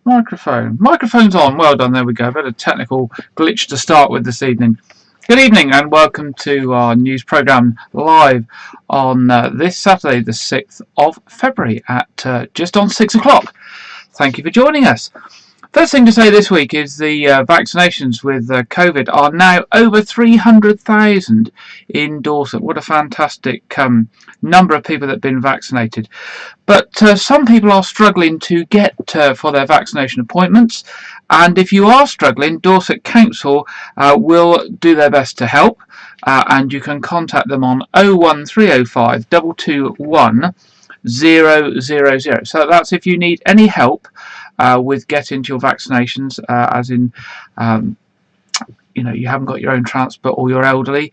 Microphone's on. Well done. There we go. A bit of technical glitch to start with this evening. Good evening and welcome to our news programme live on this Saturday, the 6th of February at just on 6 o'clock. Thank you for joining us. First thing to say this week is the vaccinations with COVID are now over 300,000 in Dorset. What a fantastic number of people that have been vaccinated. But some people are struggling to get for their vaccination appointments. And if you are struggling, Dorset Council will do their best to help. And you can contact them on 01305 221 000. So that's if you need any help with getting to your vaccinations, as in, you haven't got your own transport or you're elderly,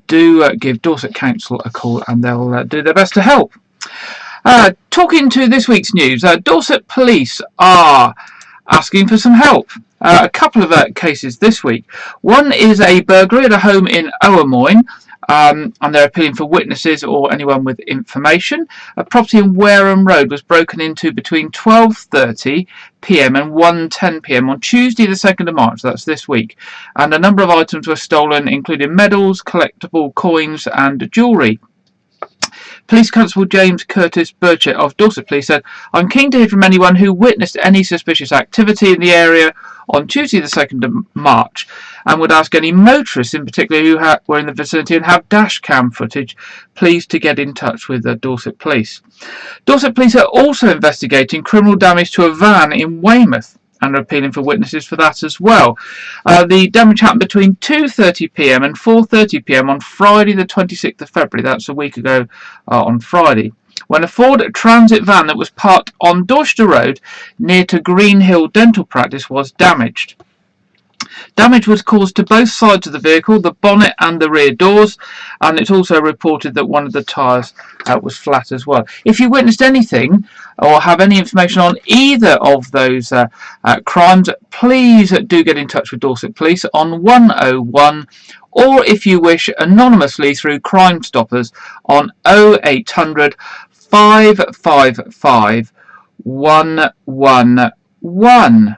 do give Dorset Council a call and they'll do their best to help. Talking to this week's news, Dorset Police are asking for some help. A couple of cases this week. One is a burglary at a home in Owermoyne. And they're appealing for witnesses or anyone with information. A property in Wareham Road was broken into between 12:30 p.m. and 1:10 p.m. on Tuesday the 2nd of March, that's this week. And a number of items were stolen, including medals, collectible coins and jewellery. Police Constable James Curtis Burchett of Dorset Police said, "I'm keen to hear from anyone who witnessed any suspicious activity in the area on Tuesday the 2nd of March and would ask any motorists in particular who were in the vicinity and have dash cam footage, please to get in touch with Dorset Police." Dorset Police are also investigating criminal damage to a van in Weymouth and are appealing for witnesses for that as well. The damage happened between 2:30 p.m. and 4:30 p.m. on Friday the 26th of February, that's a week ago on Friday, when a Ford Transit van that was parked on Dorchester Road near to Green Hill Dental Practice was damaged. Damage was caused to both sides of the vehicle, the bonnet and the rear doors, and it's also reported that one of the tyres was flat as well. If you witnessed anything or have any information on either of those crimes, please do get in touch with Dorset Police on 101, or if you wish, anonymously through Crime Stoppers on 0800 555 111.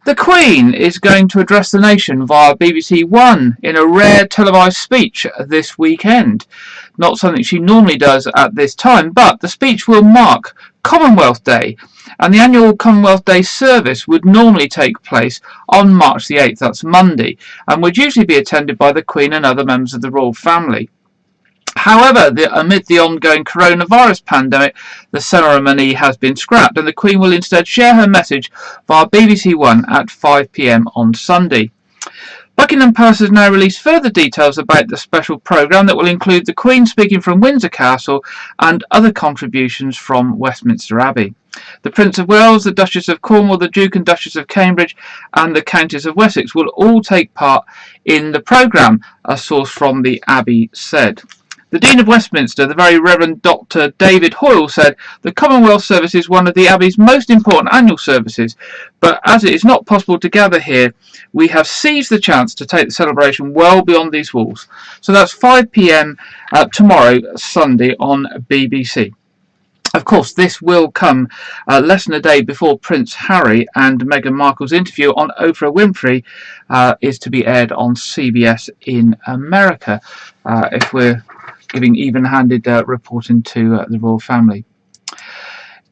The Queen is going to address the nation via BBC One in a rare televised speech this weekend. Not something she normally does at this time, but the speech will mark Commonwealth Day, and the annual Commonwealth Day service would normally take place on March the 8th, that's Monday, and would usually be attended by the Queen and other members of the royal family. However, amid the ongoing coronavirus pandemic, the ceremony has been scrapped and the Queen will instead share her message via BBC One at 5 p.m. on Sunday. Buckingham Palace has now released further details about the special programme that will include the Queen speaking from Windsor Castle and other contributions from Westminster Abbey. The Prince of Wales, the Duchess of Cornwall, the Duke and Duchess of Cambridge and the Countess of Wessex will all take part in the programme, a source from the Abbey said. The Dean of Westminster, the Very Reverend Dr. David Hoyle, said the Commonwealth Service is one of the Abbey's most important annual services, but as it is not possible to gather here, we have seized the chance to take the celebration well beyond these walls. So that's 5 p.m. Tomorrow, Sunday, on BBC. Of course, this will come less than a day before Prince Harry and Meghan Markle's interview on Oprah Winfrey is to be aired on CBS in America, if we're giving even-handed reporting to the royal family.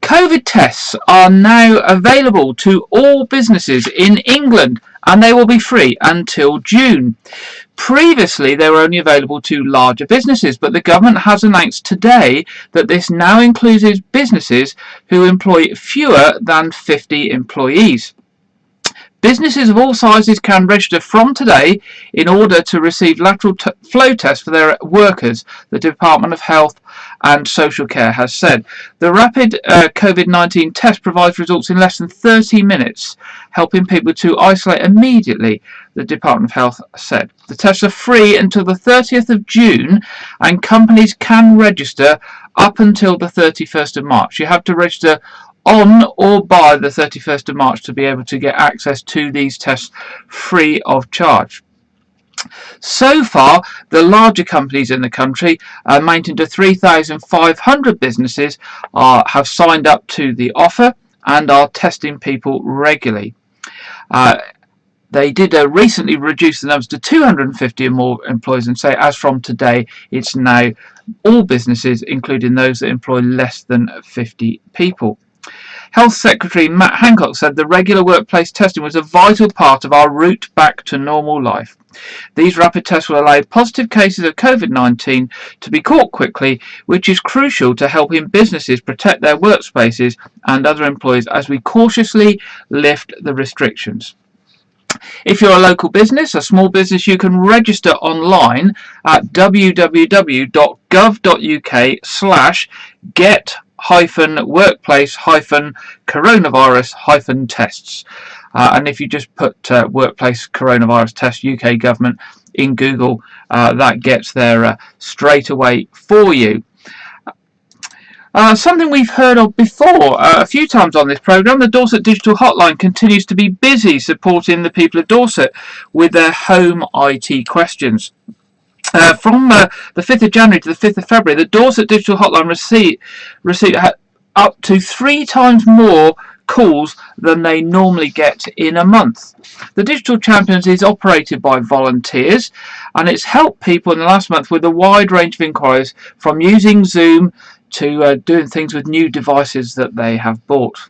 COVID tests are now available to all businesses in England and they will be free until June. Previously, they were only available to larger businesses, but the government has announced today that this now includes businesses who employ fewer than 50 employees. Businesses of all sizes can register from today in order to receive lateral flow tests for their workers, the Department of Health and Social Care has said. The rapid COVID-19 test provides results in less than 30 minutes, helping people to isolate immediately, the Department of Health said. The tests are free until the 30th of June and companies can register up until the 31st of March. You have to register on or by the 31st of March to be able to get access to these tests free of charge. So far, the larger companies in the country, amounting to 3,500 businesses, have signed up to the offer. and are testing people regularly. They did recently reduce the numbers to 250 or more employees and say as from today it's now all businesses, including those that employ less than 50 people. Health Secretary Matt Hancock said the regular workplace testing was a vital part of our route back to normal life. These rapid tests will allow positive cases of COVID-19 to be caught quickly, which is crucial to helping businesses protect their workspaces and other employees as we cautiously lift the restrictions. If you're a local business, a small business, you can register online at www.gov.uk/get-workplace-coronavirus-tests. And if you just put workplace coronavirus test UK government in Google, that gets there straight away for you. Something we've heard of before a few times on this programme, the Dorset Digital Hotline continues to be busy supporting the people of Dorset with their home IT questions. From the 5th of January to the 5th of February, the Dorset Digital Hotline received up to 3 times more calls than they normally get in a month. The Digital Champions is operated by volunteers, and it's helped people in the last month with a wide range of inquiries, from using Zoom to doing things with new devices that they have bought.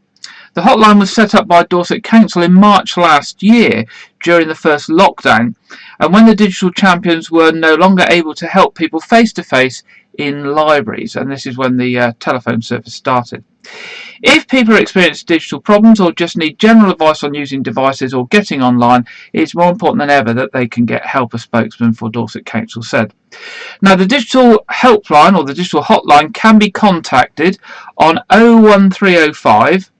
The hotline was set up by Dorset Council in March last year during the first lockdown, and when the Digital Champions were no longer able to help people face to face in libraries, and this is when the telephone service started. If people experience digital problems or just need general advice on using devices or getting online, it's more important than ever that they can get help, a spokesman for Dorset Council said. Now, the digital helpline or the digital hotline can be contacted on 01305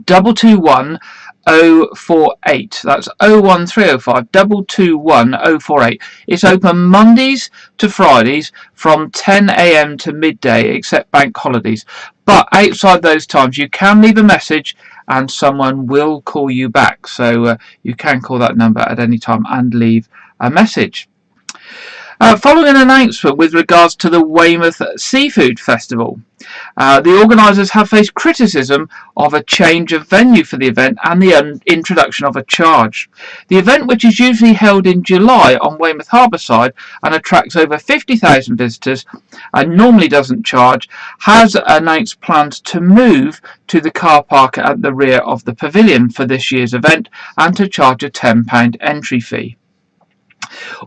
221 048. That's 01305 221 048. It's open Mondays to Fridays from 10 a.m. to midday, except bank holidays. But outside those times, you can leave a message and someone will call you back. So you can call that number at any time and leave a message. Following an announcement with regards to the Weymouth Seafood Festival, the organisers have faced criticism of a change of venue for the event and the introduction of a charge. The event, which is usually held in July on Weymouth Harbourside and attracts over 50,000 visitors and normally doesn't charge, has announced plans to move to the car park at the rear of the pavilion for this year's event and to charge a £10 entry fee.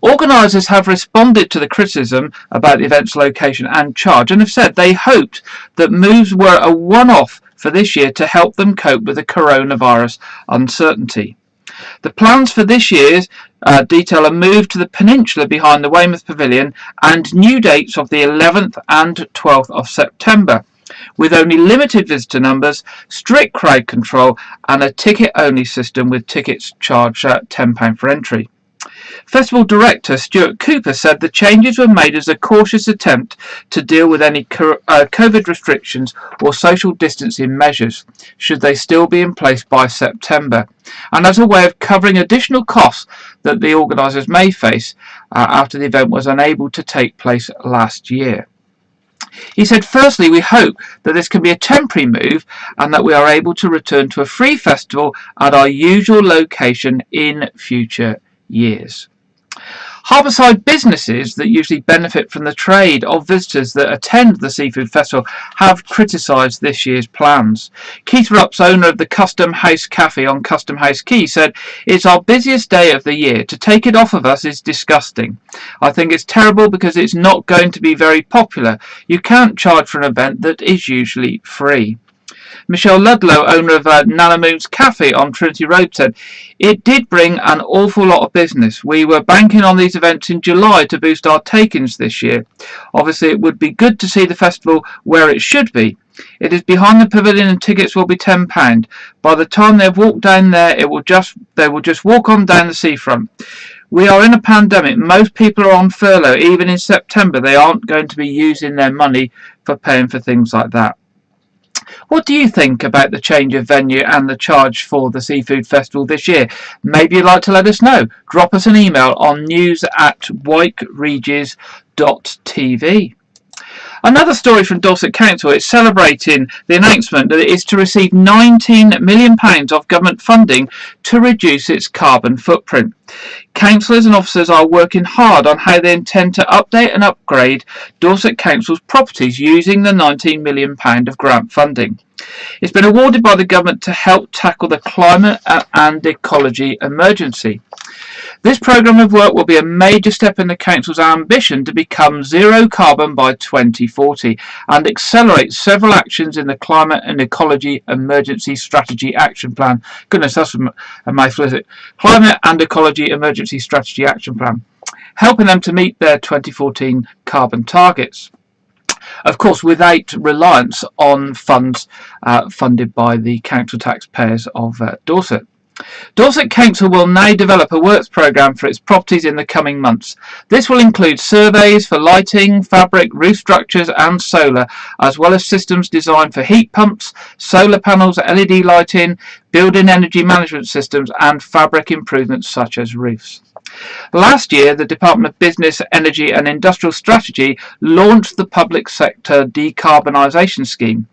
Organisers have responded to the criticism about the event's location and charge and have said they hoped that moves were a one-off for this year to help them cope with the coronavirus uncertainty. The plans for this year's detail a move to the peninsula behind the Weymouth Pavilion and new dates of the 11th and 12th of September, with only limited visitor numbers, strict crowd control and a ticket-only system with tickets charged at £10 for entry. Festival director Stuart Cooper said the changes were made as a cautious attempt to deal with any COVID restrictions or social distancing measures, should they still be in place by September, and as a way of covering additional costs that the organisers may face after the event was unable to take place last year. He said, firstly, we hope that this can be a temporary move and that we are able to return to a free festival at our usual location in future years. Harbourside businesses that usually benefit from the trade of visitors that attend the Seafood Festival have criticised this year's plans. Keith Rupp's, owner of the Custom House Cafe on Custom House Quay, said, "It's our busiest day of the year. To take it off of us is disgusting. I think it's terrible because it's not going to be very popular. You can't charge for an event that is usually free." Michelle Ludlow, owner of Nana Moon's Cafe on Trinity Road, said, "It did bring an awful lot of business. We were banking on these events in July to boost our take-ins this year. Obviously, it would be good to see the festival where it should be. It is behind the pavilion and tickets will be £10. By the time they've walked down there, they will just walk on down the seafront. We are in a pandemic. Most people are on furlough. Even in September, they aren't going to be using their money for paying for things like that." What do you think about the change of venue and the charge for the Seafood Festival this year? Maybe you'd like to let us know. Drop us an email on news@wykeregis.tv. Another story from Dorset Council is celebrating the announcement that it is to receive £19 million of government funding to reduce its carbon footprint. Councillors and officers are working hard on how they intend to update and upgrade Dorset Council's properties using the £19 million of grant funding. It's been awarded by the government to help tackle the climate and ecology emergency. This programme of work will be a major step in the Council's ambition to become zero carbon by 2040 and accelerate several actions in the Climate and Ecology Emergency Strategy Action Plan. Goodness, that's a mouthful, is it? Climate and Ecology Emergency Strategy Action Plan, helping them to meet their 2014 carbon targets. Of course, without reliance on funds funded by the council taxpayers of Dorset. Dorset Council will now develop a works programme for its properties in the coming months. This will include surveys for lighting, fabric, roof structures and solar, as well as systems designed for heat pumps, solar panels, LED lighting, building energy management systems and fabric improvements such as roofs. Last year, the Department of Business, Energy and Industrial Strategy launched the Public Sector Decarbonisation Scheme.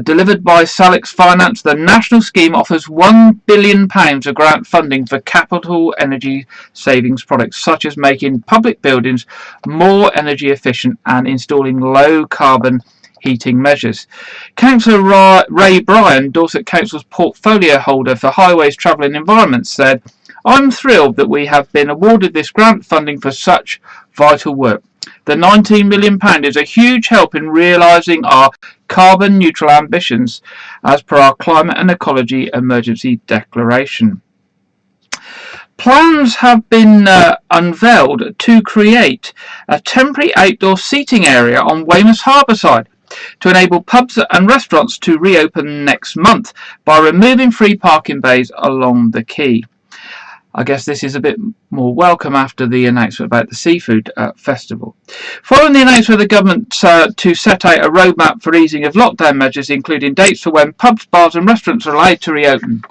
Delivered by Salix Finance, the national scheme offers £1 billion of grant funding for capital energy savings products, such as making public buildings more energy efficient and installing low carbon heating measures. Councillor Ray Bryan, Dorset Council's portfolio holder for Highways, Travel and Environment, said, "I'm thrilled that we have been awarded this grant funding for such vital work. The £19 million is a huge help in realising our carbon neutral ambitions as per our Climate and Ecology Emergency Declaration." Plans have been unveiled to create a temporary outdoor seating area on Weymouth Harbour side to enable pubs and restaurants to reopen next month by removing free parking bays along the quay. I guess this is a bit more welcome after the announcement about the seafood festival. Following the announcement of the government to set out a roadmap for easing of lockdown measures, including dates for when pubs, bars and restaurants are allowed to reopen,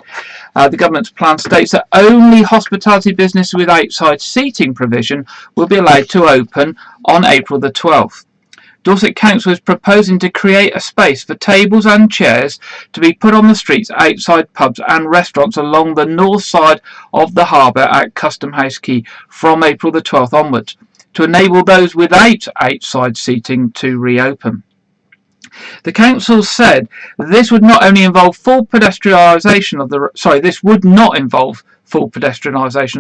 the government's plan states that only hospitality business with outside seating provision will be allowed to open on April the 12th. Dorset Council is proposing to create a space for tables and chairs to be put on the streets outside pubs and restaurants along the north side of the harbour at Custom House Quay from April the 12th onwards, to enable those without outside seating to reopen. The council said this would not only involve full pedestrianisation of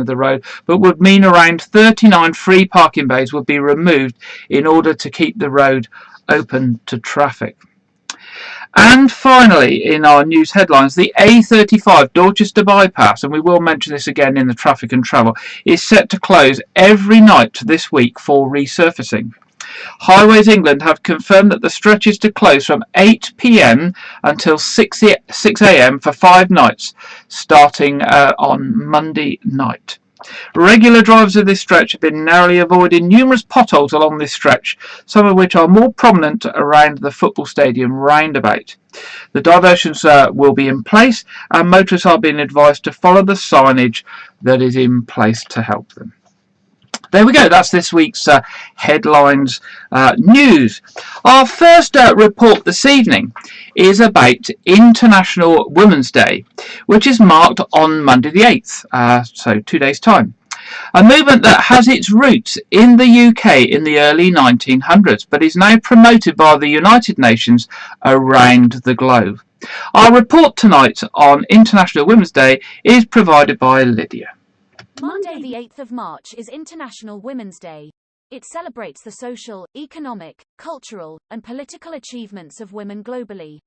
the road, but would mean around 39 free parking bays would be removed in order to keep the road open to traffic. And finally, in our news headlines, the A35 Dorchester bypass, and we will mention this again in the traffic and travel, is set to close every night this week for resurfacing. Highways England have confirmed that the stretch is to close from 8 p.m. until 6 a.m. for 5 nights, starting on Monday night. Regular drivers of this stretch have been narrowly avoiding numerous potholes along this stretch, some of which are more prominent around the football stadium roundabout. The diversions will be in place, and motorists are being advised to follow the signage that is in place to help them. There we go, that's this week's headlines news. Our first report this evening is about International Women's Day, which is marked on Monday the 8th, so 2 days' time. A movement that has its roots in the UK in the early 1900s, but is now promoted by the United Nations around the globe. Our report tonight on International Women's Day is provided by Lydia. Monday the 8th of March is International Women's Day. It celebrates the social, economic, cultural, and political achievements of women globally.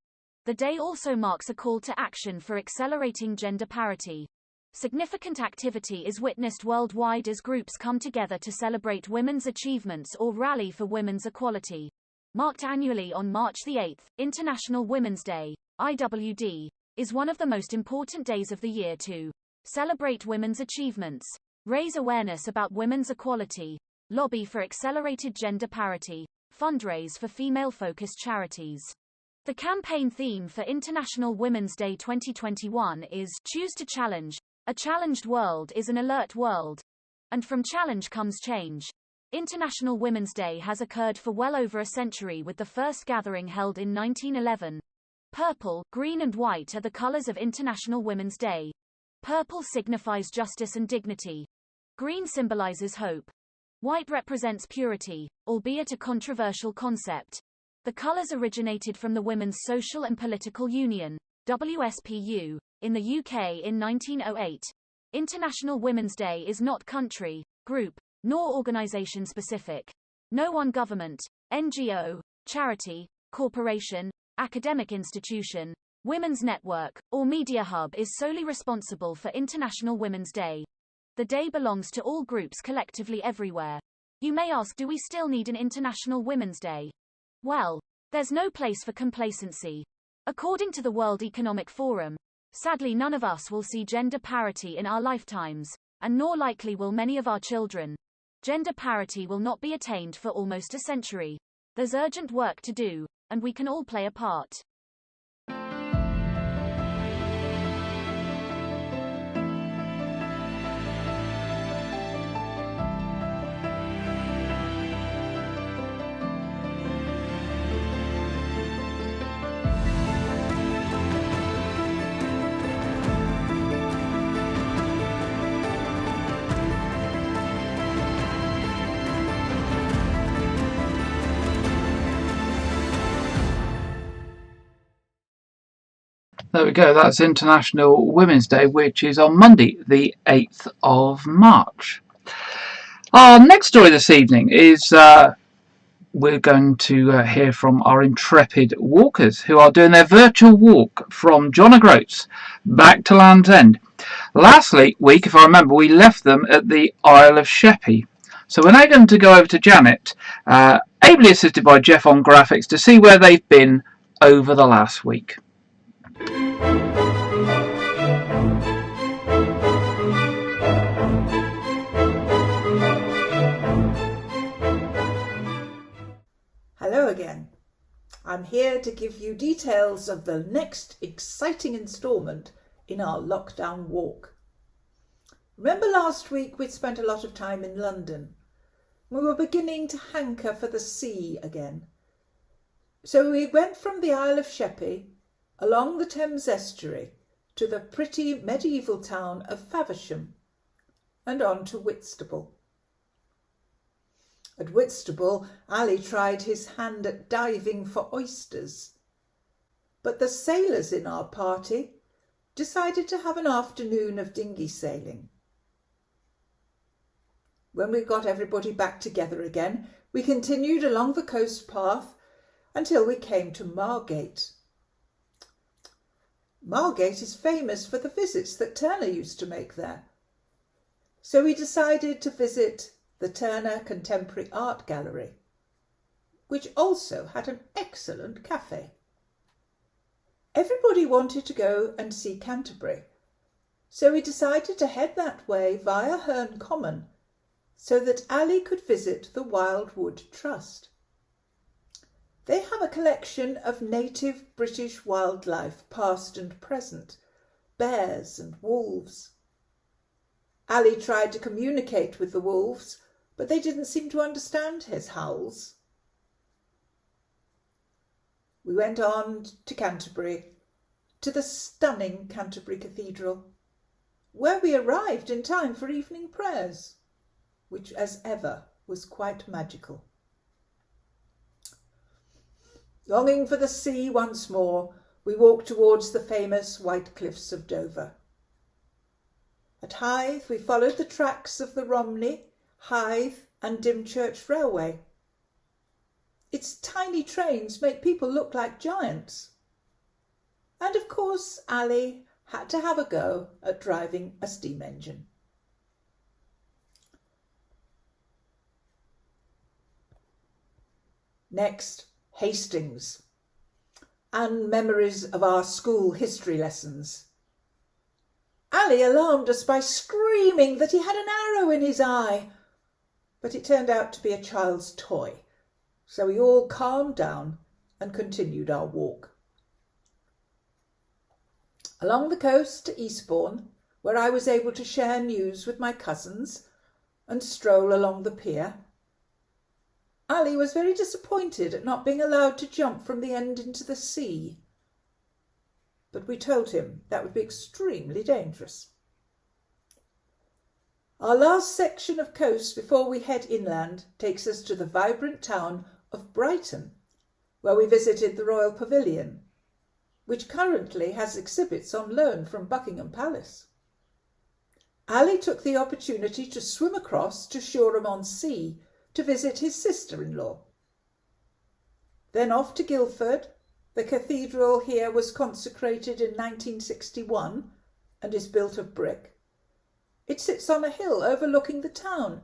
The day also marks a call to action for accelerating gender parity. Significant activity is witnessed worldwide as groups come together to celebrate women's achievements or rally for women's equality. Marked annually on March the 8th, International Women's Day, IWD, is one of the most important days of the year to celebrate women's achievements, raise awareness about women's equality, lobby for accelerated gender parity, fundraise for female-focused charities. The campaign theme for International Women's Day 2021 is Choose to Challenge. A challenged world is an alert world. And from challenge comes change. International Women's Day has occurred for well over a century, with the first gathering held in 1911. Purple, green and white are the colors of International Women's Day. Purple signifies justice and dignity. Green symbolizes hope. White represents purity, albeit a controversial concept. The colors originated from the Women's Social and Political Union, WSPU, in the UK in 1908. International Women's Day is not country, group, nor organization specific. No one government, NGO, charity, corporation, academic institution, women's network, or media hub is solely responsible for International Women's Day. The day belongs to all groups collectively everywhere. You may ask, do we still need an International Women's Day? Well, there's no place for complacency. According to the World Economic Forum, sadly none of us will see gender parity in our lifetimes, and nor likely will many of our children. Gender parity will not be attained for almost a century. There's urgent work to do, and we can all play a part. There we go, that's International Women's Day, which is on Monday, the 8th of March. Our next story this evening is we're going to hear from our intrepid walkers who are doing their virtual walk from John O'Groats back to Land's End. Last week, if I remember, we left them at the Isle of Sheppey. So we're now going to go over to Janet, ably assisted by Jeff on graphics, to see where they've been over the last week. Hello again. I'm here to give you details of the next exciting instalment in our lockdown walk. Remember last week we'd spent a lot of time in London. We were beginning to hanker for the sea again. So we went from the Isle of Sheppey along the Thames estuary to the pretty medieval town of Faversham and on to Whitstable. At Whitstable, Ali tried his hand at diving for oysters, but the sailors in our party decided to have an afternoon of dinghy sailing. When we got everybody back together again, we continued along the coast path until we came to Margate. Margate is famous for the visits that Turner used to make there, so we decided to visit the Turner Contemporary Art Gallery, which also had an excellent cafe. Everybody wanted to go and see Canterbury, so we decided to head that way via Herne Common so that Ali could visit the Wildwood Trust. They have a collection of native British wildlife, past and present, bears and wolves. Ali tried to communicate with the wolves, but they didn't seem to understand his howls. We went on to Canterbury, to the stunning Canterbury Cathedral, where we arrived in time for evening prayers, which as ever was quite magical. Longing for the sea once more, we walked towards the famous White Cliffs of Dover. At Hythe we followed the tracks of the Romney, Hythe and Dymchurch Railway. Its tiny trains make people look like giants. And of course Ali had to have a go at driving a steam engine. Next, Hastings and memories of our school history lessons. Ali alarmed us by screaming that he had an arrow in his eye, but it turned out to be a child's toy, so we all calmed down and continued our walk. Along the coast to Eastbourne, where I was able to share news with my cousins and stroll along the pier, Ali was very disappointed at not being allowed to jump from the end into the sea. But we told him that would be extremely dangerous. Our last section of coast before we head inland takes us to the vibrant town of Brighton, where we visited the Royal Pavilion, which currently has exhibits on loan from Buckingham Palace. Ali took the opportunity to swim across to Shoreham-on-Sea to visit his sister-in-law. Then off to Guildford. The cathedral here was consecrated in 1961 and is built of brick. It sits on a hill overlooking the town,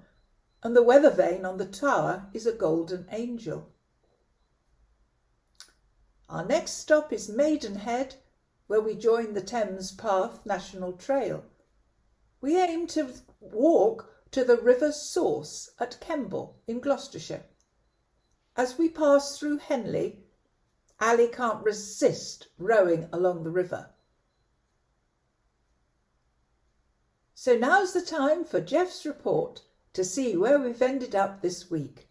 and the weather vane on the tower is a golden angel. Our next stop is Maidenhead, where we join the Thames Path National Trail. We aim to walk to the river's source at Kemble in Gloucestershire. As we pass through Henley, Ali can't resist rowing along the river. So now's the time for Jeff's report to see where we've ended up this week.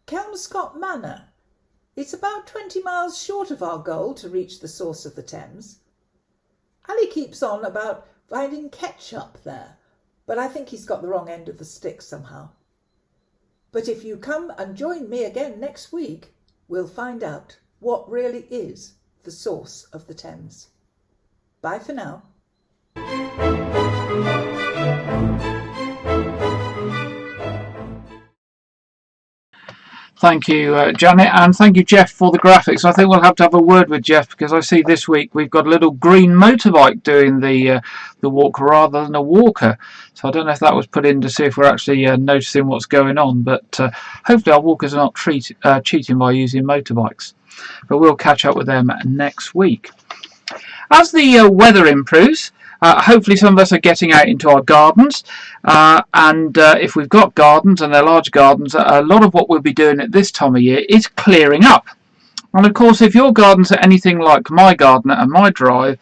Kelmscott Manor. It's about 20 miles short of our goal to reach the source of the Thames. Ali keeps on about finding ketchup there, but I think he's got the wrong end of the stick somehow. But if you come and join me again next week, we'll find out what really is the source of the Thames. Bye for now. Thank you, Janet, and thank you, Jeff, for the graphics. I think we'll have to have a word with Jeff because I see this week we've got a little green motorbike doing the walk rather than a walker. So I don't know if that was put in to see if we're actually noticing what's going on, but hopefully our walkers are not cheating by using motorbikes. But we'll catch up with them next week. As the weather improves, hopefully some of us are getting out into our gardens, and if we've got gardens and they're large gardens, a lot of what we'll be doing at this time of year is clearing up. And of course, if your gardens are anything like my garden and my drive,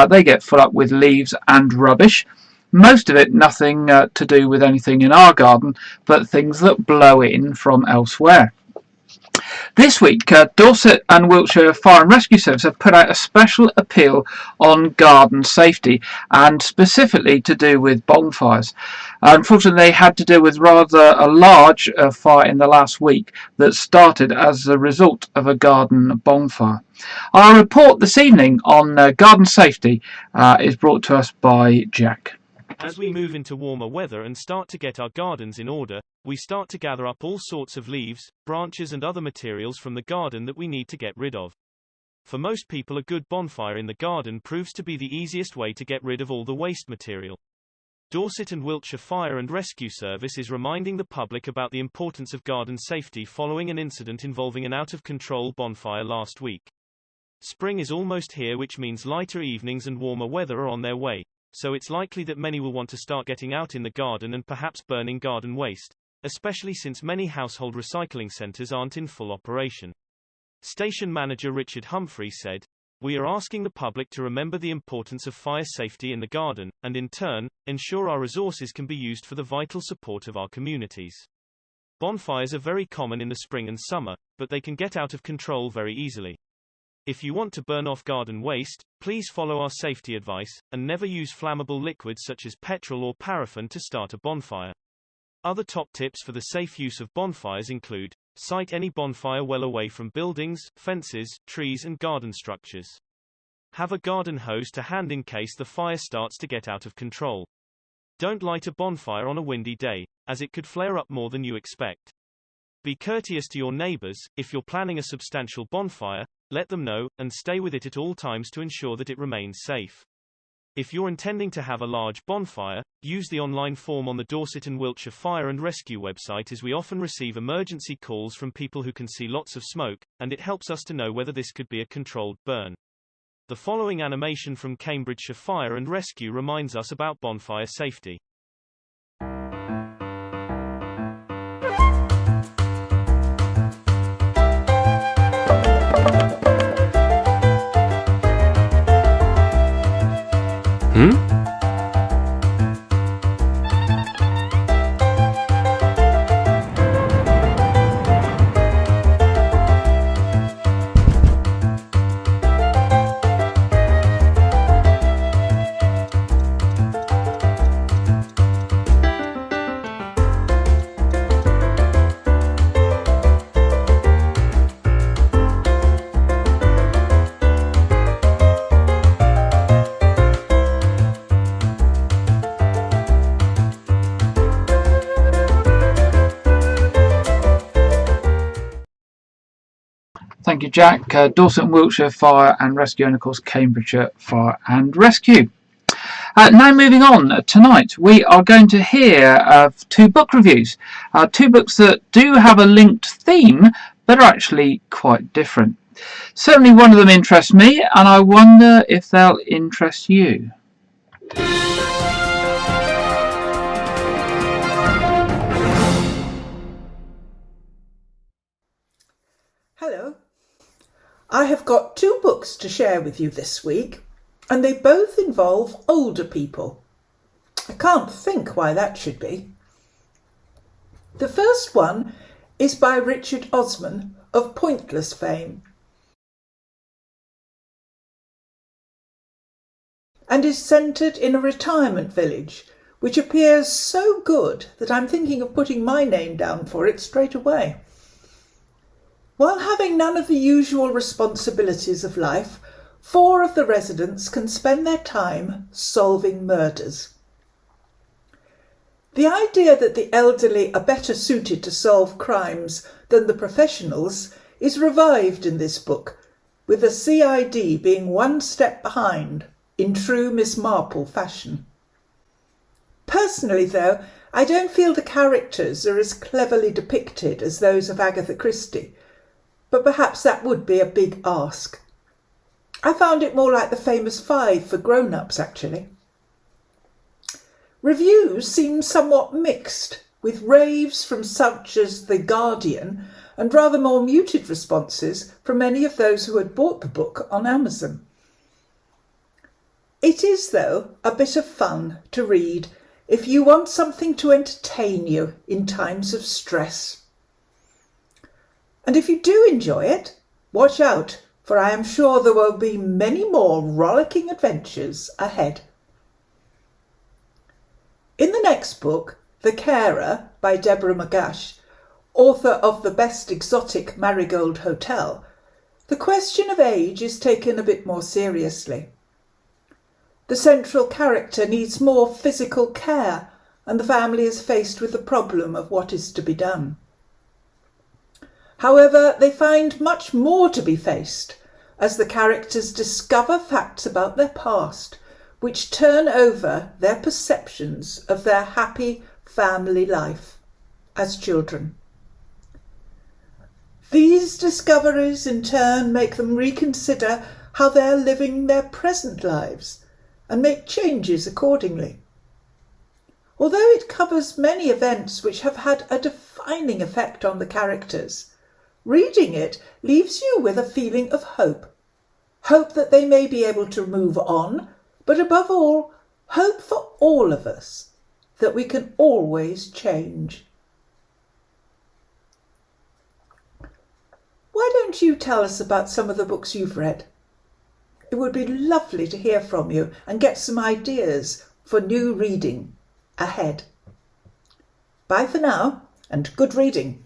they get full up with leaves and rubbish. Most of it nothing to do with anything in our garden, but things that blow in from elsewhere. This week, Dorset and Wiltshire Fire and Rescue Service have put out a special appeal on garden safety, and specifically to do with bonfires. Unfortunately, they had to deal with rather a large fire in the last week that started as a result of a garden bonfire. Our report this evening on garden safety is brought to us by Jack. As we move into warmer weather and start to get our gardens in order, we start to gather up all sorts of leaves, branches and other materials from the garden that we need to get rid of. For most people, a good bonfire in the garden proves to be the easiest way to get rid of all the waste material. Dorset and Wiltshire Fire and Rescue Service is reminding the public about the importance of garden safety following an incident involving an out-of-control bonfire last week. Spring is almost here, which means lighter evenings and warmer weather are on their way. So it's likely that many will want to start getting out in the garden and perhaps burning garden waste, especially since many household recycling centres aren't in full operation. Station manager Richard Humphrey said, "We are asking the public to remember the importance of fire safety in the garden, and in turn, ensure our resources can be used for the vital support of our communities." Bonfires are very common in the spring and summer, but they can get out of control very easily. If you want to burn off garden waste, please follow our safety advice, and never use flammable liquids such as petrol or paraffin to start a bonfire. Other top tips for the safe use of bonfires include: site any bonfire well away from buildings, fences, trees and garden structures. Have a garden hose to hand in case the fire starts to get out of control. Don't light a bonfire on a windy day, as it could flare up more than you expect. Be courteous to your neighbors. If you're planning a substantial bonfire, let them know, and stay with it at all times to ensure that it remains safe. If you're intending to have a large bonfire, use the online form on the Dorset and Wiltshire Fire and Rescue website, as we often receive emergency calls from people who can see lots of smoke, and it helps us to know whether this could be a controlled burn. The following animation from Cambridgeshire Fire and Rescue reminds us about bonfire safety. Thank you, Jack. Dorset and Wiltshire Fire and Rescue, and of course Cambridgeshire Fire and Rescue. Now moving on, tonight we are going to hear of two book reviews. Two books that do have a linked theme, but are actually quite different. Certainly one of them interests me, and I wonder if they'll interest you. Hello. I have got two books to share with you this week, and they both involve older people. I can't think why that should be. The first one is by Richard Osman of Pointless fame, and is centred in a retirement village, which appears so good that I'm thinking of putting my name down for it straight away. While having none of the usual responsibilities of life, 4 of the residents can spend their time solving murders. The idea that the elderly are better suited to solve crimes than the professionals is revived in this book, with the CID being one step behind, in true Miss Marple fashion. Personally, though, I don't feel the characters are as cleverly depicted as those of Agatha Christie, but perhaps that would be a big ask. I found it more like the famous 5 for grown-ups, actually. Reviews seem somewhat mixed, with raves from such as The Guardian and rather more muted responses from many of those who had bought the book on Amazon. It is, though, a bit of fun to read if you want something to entertain you in times of stress. And if you do enjoy it, watch out, for I am sure there will be many more rollicking adventures ahead. In the next book, The Carer by Deborah Magash, author of The Best Exotic Marigold Hotel, the question of age is taken a bit more seriously. The central character needs more physical care, and the family is faced with the problem of what is to be done. However, they find much more to be faced as the characters discover facts about their past which turn over their perceptions of their happy family life as children. These discoveries in turn make them reconsider how they are living their present lives and make changes accordingly. Although it covers many events which have had a defining effect on the characters, reading it leaves you with a feeling of hope. Hope that they may be able to move on, but above all, hope for all of us that we can always change. don't you tell us about some of the books you've read? It would be lovely to hear from you and get some ideas for new reading ahead. Bye for now, and good reading.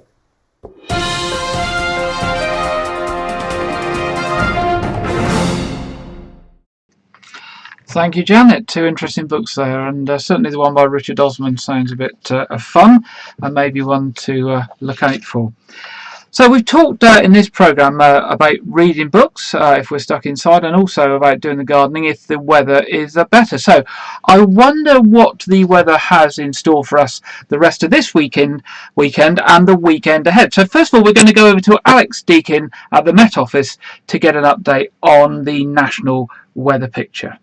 Thank you, Janet. Two interesting books there, and certainly the one by Richard Osman sounds a bit of fun and maybe one to look out for. So we've talked in this programme about reading books if we're stuck inside, and also about doing the gardening if the weather is better. So I wonder what the weather has in store for us the rest of this weekend and the weekend ahead. So first of all, we're going to go over to Alex Deakin at the Met Office to get an update on the national weather picture.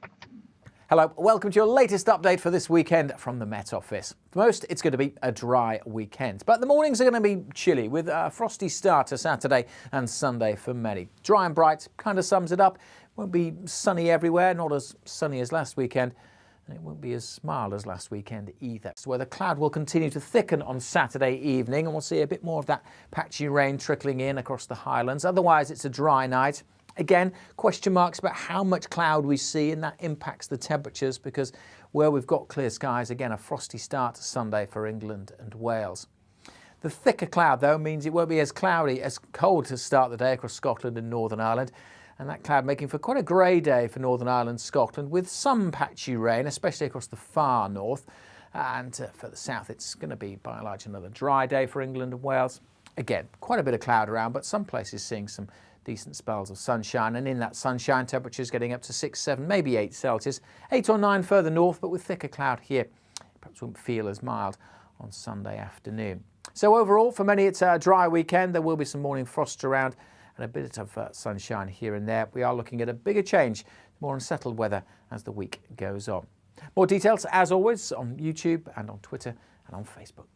Hello, welcome to your latest update for this weekend from the Met Office. For most, it's going to be a dry weekend, but the mornings are going to be chilly with a frosty start to Saturday and Sunday for many. Dry and bright kind of sums it up. Won't be sunny everywhere, not as sunny as last weekend, and it won't be as mild as last weekend either. So where the cloud will continue to thicken on Saturday evening, and we'll see a bit more of that patchy rain trickling in across the Highlands. Otherwise, it's a dry night. Again, question marks about how much cloud we see, and that impacts the temperatures, because where we've got clear skies, again, a frosty start to Sunday for England and Wales. The thicker cloud, though, means it won't be as cloudy, as cold to start the day across Scotland and Northern Ireland, and that cloud making for quite a grey day for Northern Ireland, Scotland, with some patchy rain, especially across the far north. And for the south, it's going to be by and large another dry day for England and Wales. Again, quite a bit of cloud around, but some places seeing some decent spells of sunshine, and in that sunshine temperatures getting up to 6, 7, maybe 8 Celsius, 8 or 9 further north, but with thicker cloud here. Perhaps won't feel as mild on Sunday afternoon. So overall, for many, it's a dry weekend. There will be some morning frost around and a bit of sunshine here and there. We are looking at a bigger change, more unsettled weather as the week goes on. More details, as always, on YouTube and on Twitter and on Facebook.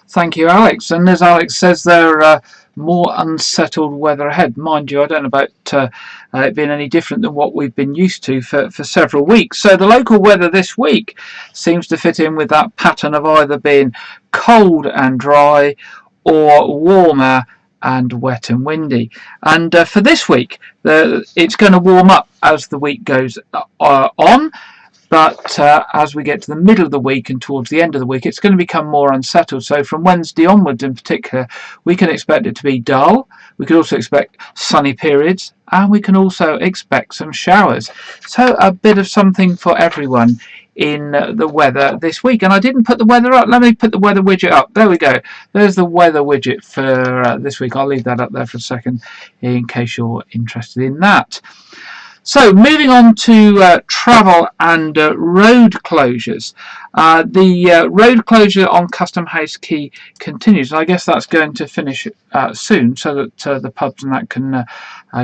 Thank you, Alex. And as Alex says, there are more unsettled weather ahead. Mind you, I don't know about it being any different than what we've been used to for several weeks. So the local weather this week seems to fit in with that pattern of either being cold and dry or warmer and wet and windy. And for this week, it's going to warm up as the week goes on. But as we get to the middle of the week and towards the end of the week, it's going to become more unsettled. So from Wednesday onwards in particular, we can expect it to be dull. We can also expect sunny periods, and we can also expect some showers. So a bit of something for everyone in the weather this week. And I didn't put the weather up. Let me put the weather widget up. There we go. There's the weather widget for this week. I'll leave that up there for a second in case you're interested in that. So moving on to travel and road closures. The road closure on Custom House Quay continues. I guess that's going to finish soon, so that the pubs and that can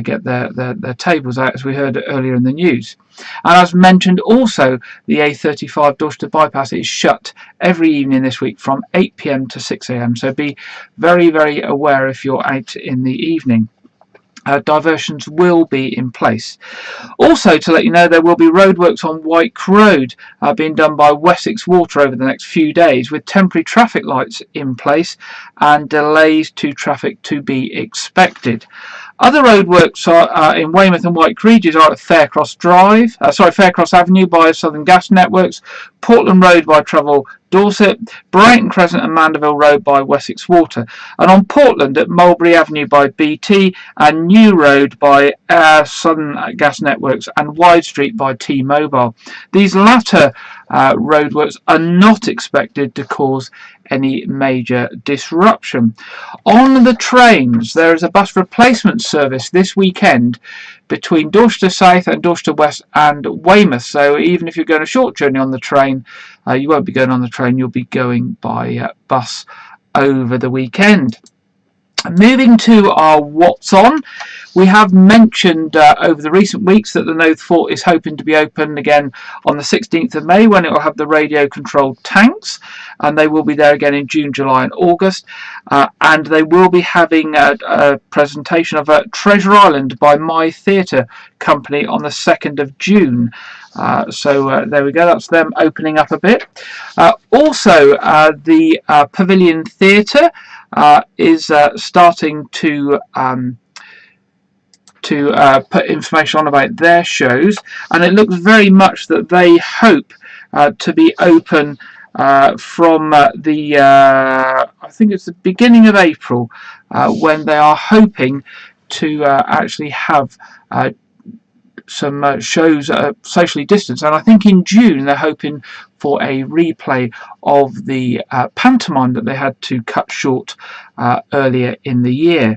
get their tables out, as we heard earlier in the news. And as mentioned, also the A35 Dorchester bypass is shut every evening this week from 8 p.m. to 6 a.m. So be very, very aware if you're out in the evening. Diversions will be in place. Also, to let you know, there will be roadworks on Wyke Road being done by Wessex Water over the next few days, with temporary traffic lights in place and delays to traffic to be expected. Other roadworks are in Weymouth and WykeRegis are at Faircross Avenue by Southern Gas Networks, Portland Road by Travel Dorset, Brighton Crescent and Mandeville Road by Wessex Water, and on Portland at Mulberry Avenue by BT and New Road by Southern Gas Networks and Wide Street by T-Mobile. These latter roadworks are not expected to cause any major disruption. On the trains, there is a bus replacement service this weekend between Dorchester South and Dorchester West and Weymouth. So even if you're going a short journey on the train, you won't be going on the train, you'll be going by bus over the weekend. Moving to our What's On, we have mentioned over the recent weeks that the Nothe Fort is hoping to be open again on the 16th of May, when it will have the radio-controlled tanks, and they will be there again in June, July and August, and they will be having a presentation of Treasure Island by My Theatre Company on the 2nd of June. So there we go, that's them opening up a bit. Also, the Pavilion Theatre is starting to put information on about their shows, and it looks very much that they hope to be open from I think it's the beginning of April, when they are hoping to actually have some shows socially distanced, and I think in June they're hoping for a replay of the pantomime that they had to cut short earlier in the year.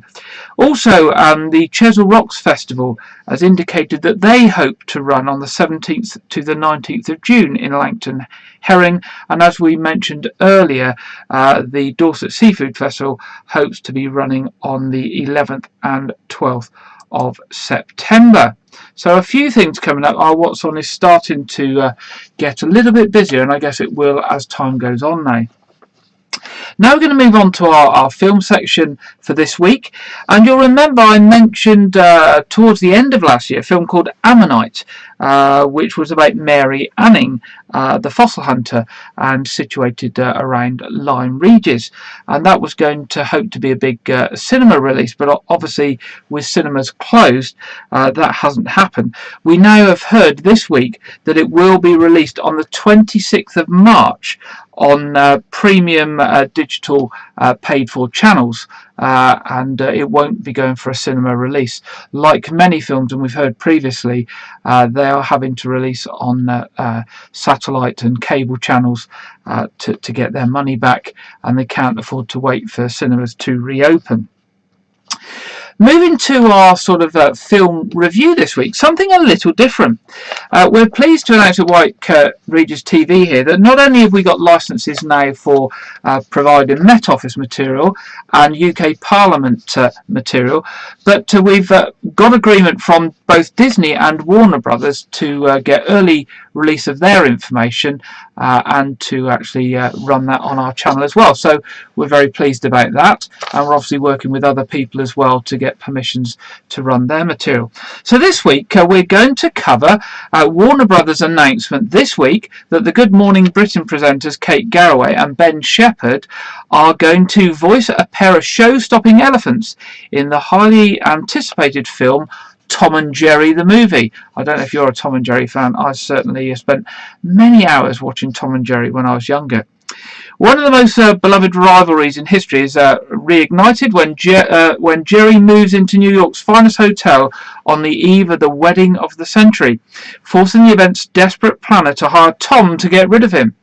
Also, the Chesil Rocks Festival has indicated that they hope to run on the 17th to the 19th of June in Langton Herring, and as we mentioned earlier, the Dorset Seafood Festival hopes to be running on the 11th and 12th of September. So a few things coming up. Our What's On is starting to get a little bit busier, and I guess it will as time goes on now. Now we're going to move on to our film section for this week, and you'll remember I mentioned towards the end of last year a film called Ammonite, which was about Mary Anning, the fossil hunter, and situated around WykeRegis, and that was going to hope to be a big cinema release, but obviously with cinemas closed, that hasn't happened. We now have heard this week that it will be released on the 26th of March on premium digital paid for channels, and it won't be going for a cinema release. Like many films, and we've heard previously, they are having to release on satellite and cable channels to get their money back, and they can't afford to wait for cinemas to reopen. Moving to our sort of film review this week, something a little different. We're pleased to announce at WykeRegis TV here that not only have we got licences now for providing Met Office material and UK Parliament material, but we've got agreement from both Disney and Warner Brothers to get early release of their information and to actually run that on our channel as well. So we're very pleased about that, and we're obviously working with other people as well to get permissions to run their material. So this week we're going to cover Warner Brothers' announcement this week that the Good Morning Britain presenters Kate Garraway and Ben Shepherd are going to voice a pair of show-stopping elephants in the highly anticipated film Tom and Jerry the movie. I don't know if you're a Tom and Jerry fan. I certainly spent many hours watching Tom and Jerry when I was younger. One of the most beloved rivalries in history is reignited when Jerry moves into New York's finest hotel on the eve of the wedding of the century, forcing the event's desperate planner to hire Tom to get rid of him.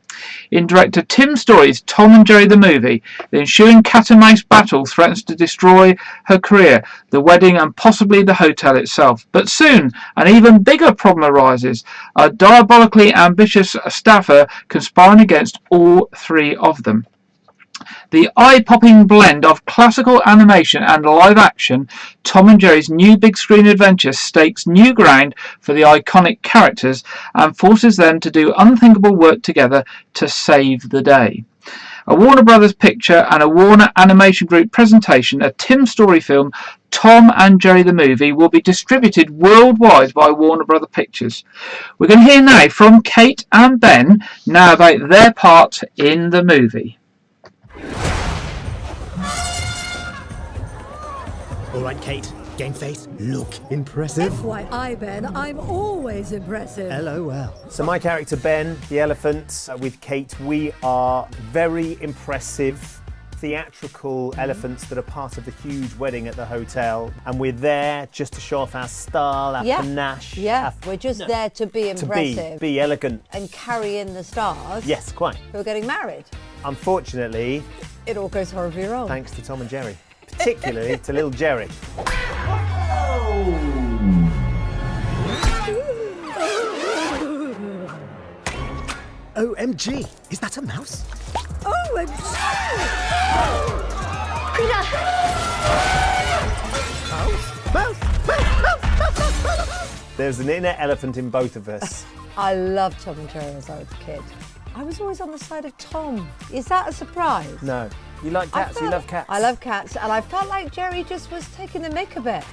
In director Tim Story's Tom and Jerry the movie, the ensuing cat-and-mouse battle threatens to destroy her career, the wedding, and possibly the hotel itself. But soon, an even bigger problem arises, a diabolically ambitious staffer conspiring against all three of them. The eye-popping blend of classical animation and live action, Tom and Jerry's new big screen adventure stakes new ground for the iconic characters and forces them to do unthinkable work together to save the day. A Warner Brothers picture and a Warner Animation Group presentation, a Tim Story film, Tom and Jerry the movie, will be distributed worldwide by Warner Brothers Pictures. We're going to hear now from Kate and Ben now about their part in the movie. All right, Kate. Game face. Look impressive. FYI, Ben, I'm always impressive. LOL. So my character Ben, the elephant, with Kate, we are very impressive, theatrical elephants that are part of the huge wedding at the hotel, and we're there just to show off our style, our panache. Yeah, we're just there to be impressive. Be elegant. And carry in the stars. Yes, quite. Who are getting married. Unfortunately, it all goes horribly wrong. Thanks to Tom and Jerry. Particularly to little Jerry. OMG! Is that a mouse? OMG! Mouse! There's an inner elephant in both of us. I loved Tom and Jerry as I was a kid. I was always on the side of Tom. Is that a surprise? No. You like cats, you love cats. I love cats, and I felt like Jerry just was taking the mick a bit.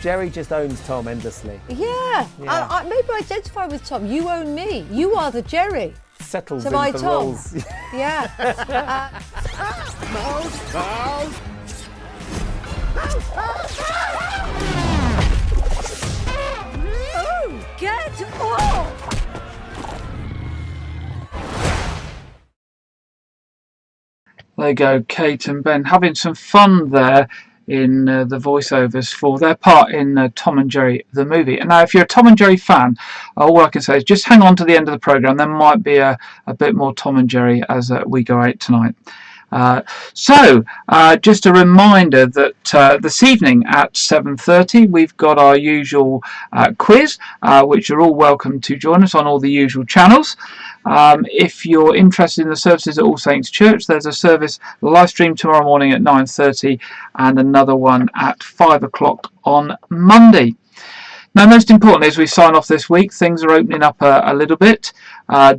Jerry just owns Tom endlessly. Yeah. I maybe identify with Tom. You own me. You are the Jerry. Settles to in my for Tom. roles. Yeah. Oh, get off! There you go, Kate and Ben having some fun there in the voiceovers for their part in Tom and Jerry the movie. And now if you're a Tom and Jerry fan, all I can say is just hang on to the end of the programme. There might be a bit more Tom and Jerry as we go out tonight. So just a reminder that this evening at 7:30 we've got our usual quiz, which you're all welcome to join us on all the usual channels. If you're interested in the services at All Saints Church, there's a service live stream tomorrow morning at 9:30 and another one at 5 o'clock on Monday. Now, most importantly, as we sign off this week, things are opening up a little bit.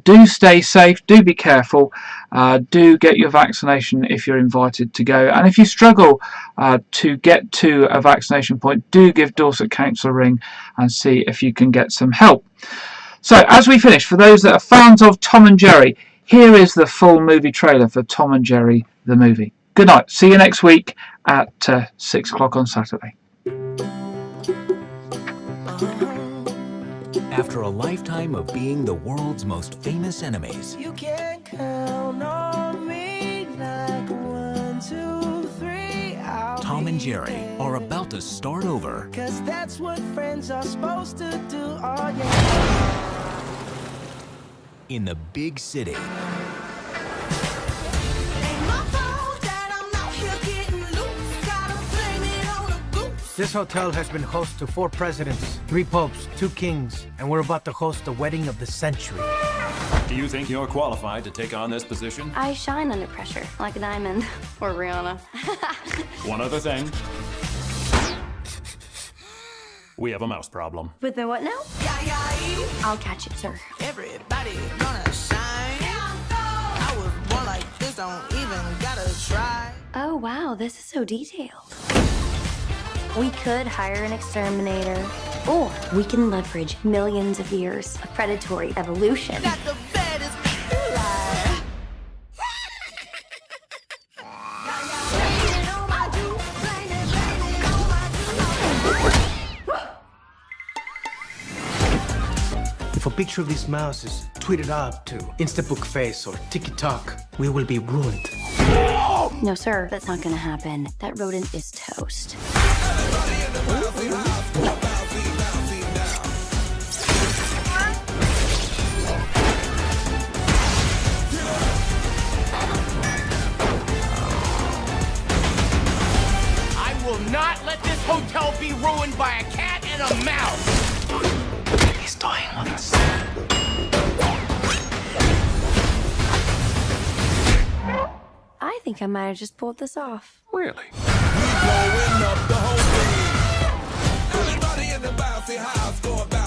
Do stay safe, do be careful, do get your vaccination if you're invited to go. And if you struggle to get to a vaccination point, do give Dorset Council a ring and see if you can get some help. So, as we finish, for those that are fans of Tom and Jerry, here is the full movie trailer for Tom and Jerry the movie. Good night. See you next week at 6 o'clock on Saturday. After a lifetime of being the world's most famous enemies, you can count on me like 1, 2, 3. Tom and Jerry are about to start over. 'Cause that's what friends are supposed to do. Oh yeah. In the big city. This hotel has been host to 4 presidents, 3 popes, 2 kings, and we're about to host the wedding of the century. Do you think you're qualified to take on this position? I shine under pressure, like a diamond. Or Rihanna. One other thing. We have a mouse problem. With the what now? I'll catch it, sir. Everybody gonna shine. I was born like this, don't even gotta try. Oh, wow, this is so detailed. We could hire an exterminator, or we can leverage millions of years of predatory evolution. Got the baddest alive. If a picture of this mouse is tweeted up to Instabook Face or TikTok, we will be ruined. No, sir, that's not gonna happen. That rodent is toast. I will not let this hotel be ruined by a cat and a mouse! He's dying on us. I think I might have just pulled this off. Really? Blowing up the whole thing. Everybody in the bouncy house going back.